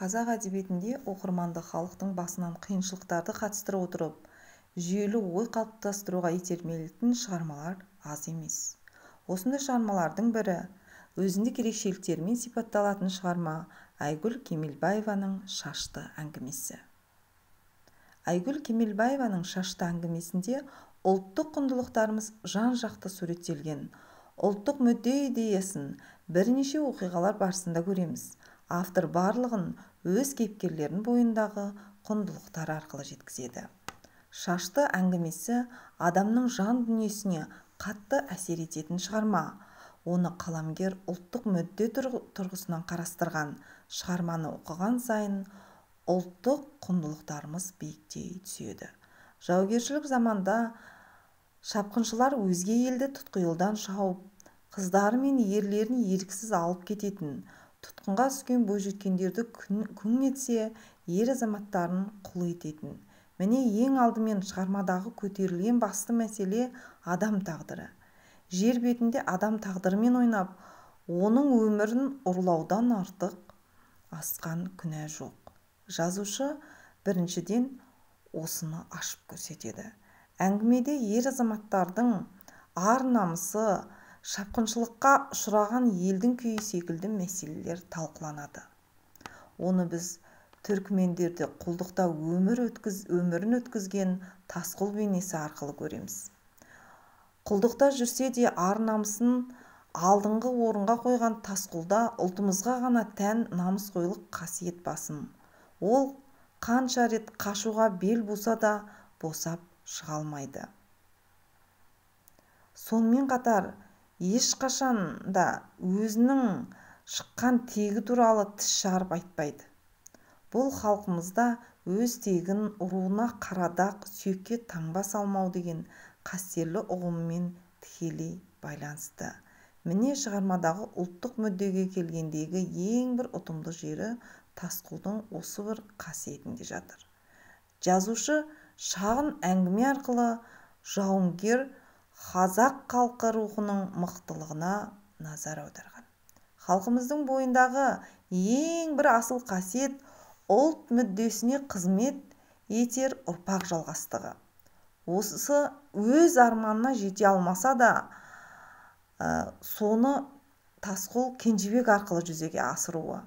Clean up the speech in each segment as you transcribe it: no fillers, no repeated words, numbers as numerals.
Қазақ әдебиетінде оқырманды халықтың басынан қиыншылықтарды қатыстыра отырып, жүйелі ой қалыптастыруға итермелейтін шығармалар аз емес. Осындай шығармалардың бірі өзіндік ерекшеліктерімен сипатталатын шығарма Айгүл Кемелбаеваның «Шашты» әңгімесі. Айгүл Кемелбаеваның «Шашты» әңгімесінде ұлттық құндылықтарымыз жан-жақты суреттелген. Ұлттық мүдде идеясын бірнеше оқиғалар барысында көреміз. Автор барлығын өз кейіпкерлерінің бойындағы құндылықтар арқылы жеткізеді. «Шашты» әңгімесі адамның жан дүниесіне қатты әсер ететін шығарма. Оны қаламгер ұлттық мүдде тұрғысынан қарастырған. Шығарманы оқыған сайын ұлттық құндылықтарымыз биіктей түседі. Жаугершілік заманда шапқыншылар өзге елді тұтқиылдан шауып, қыздары мен ерлерін еріксіз алып кететін, тұтқынға түскен бойжеткендерді күң етсе, ер азаматтарын құл ететін. Міне ең алдымен шығармадағы көтерілген басты мәселе адам тағдыры. Жер бетінде адам тағдырымен ойнап, оның өмірін ұрлаудан артық асқан күнә жоқ. Жазушы біріншіден осыны ашып көрсетеді. Әңгімеде ер азаматтардың ар-намысы, шапқыншылыққа ұшыраған елдің күйі секілді мәселелер талқыланады. Оны біз түркмендерде құлдықта өмірін өткізген Тасқұл бейнесі арқылы көреміз. Құлдықта жүрсе де ар-намысын алдыңғы орынға қойған Тасқұлда ұлтымызға ғана тән намысқойлық қасиет басым. Ол қанша рет қашуға бел буса да босап шыға алмайды. Сонымен қатар ешқашан да өзінің шыққан тегі туралы тіс жарып айтпайды. Бұл халқымызда өз тегін руына қарадақ, сүйекке таңба салмау деген қастерлі ұғыммен тікелей байланысты. Міне шығармадағы ұлттық мүддеге келгендегі ең бір ұтымды жері Тасқұлдың осы бір қасиетінде жатыр. Жазушы шағын әңгіме арқылы жауынгер қазақ халқы рухының мықтылығына назар аударған. Халқымыздың бойындағы ең бір асыл қасиет ұлт мүддесіне қызмет етер ұрпақ жалғастығы. Осы өз арманына жете алмаса да, соны Тасқұл Кенжебек арқылы жүзеге асыруы.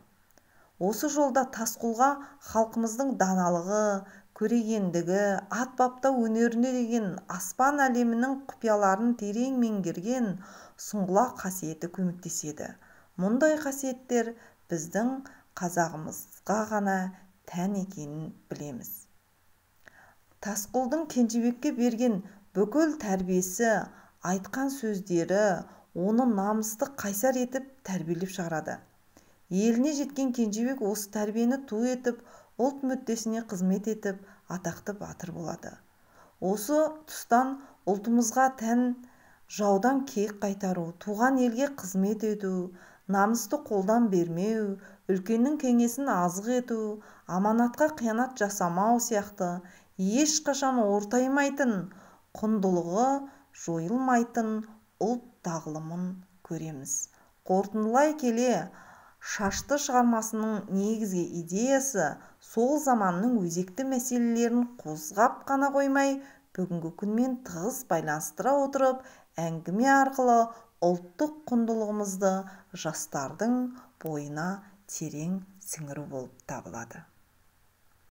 Осы жолда Тасқұлға халқымыздың даналығы, көрегендігі, ат баптау өнеріне деген аспан әлемінің құпияларын терең меңгерген сұңғыла қасиеті көмектеседі. Мұндай қасиеттер біздің қазағымызға ғана тән екенін білеміз. Тасқұлдың Кенжебекке берген бүкіл тәрбиесі, айтқан сөздері оны намысты қайсар етіп тәрбиелеп шығарады. Еліне жеткен Кенжебек осы тәрбиені ту етіп, ұлт мүддесіне қызмет етіп, атақты батыр болады. Осы тұстан ұлтымызға тән жаудан кек қайтару, туған елге қызмет ету, намысты қолдан бермеу, үлкеннің кеңесін азық ету, аманатқа қиянат жасамау сияқты ешқашан ортаймайтын, құндылығы жойылмайтын ұлт тағылымын көреміз. Қорытындылай келе, «Шашты» шығармасының негізгі идеясы сол заманның өзекті мәселелерін қозғап қана қоймай, бүгінгі күнмен тығыз байланыстыра отырып, әңгіме арқылы ұлттық құндылығымызды жастардың бойына терең сіңіру болып табылады.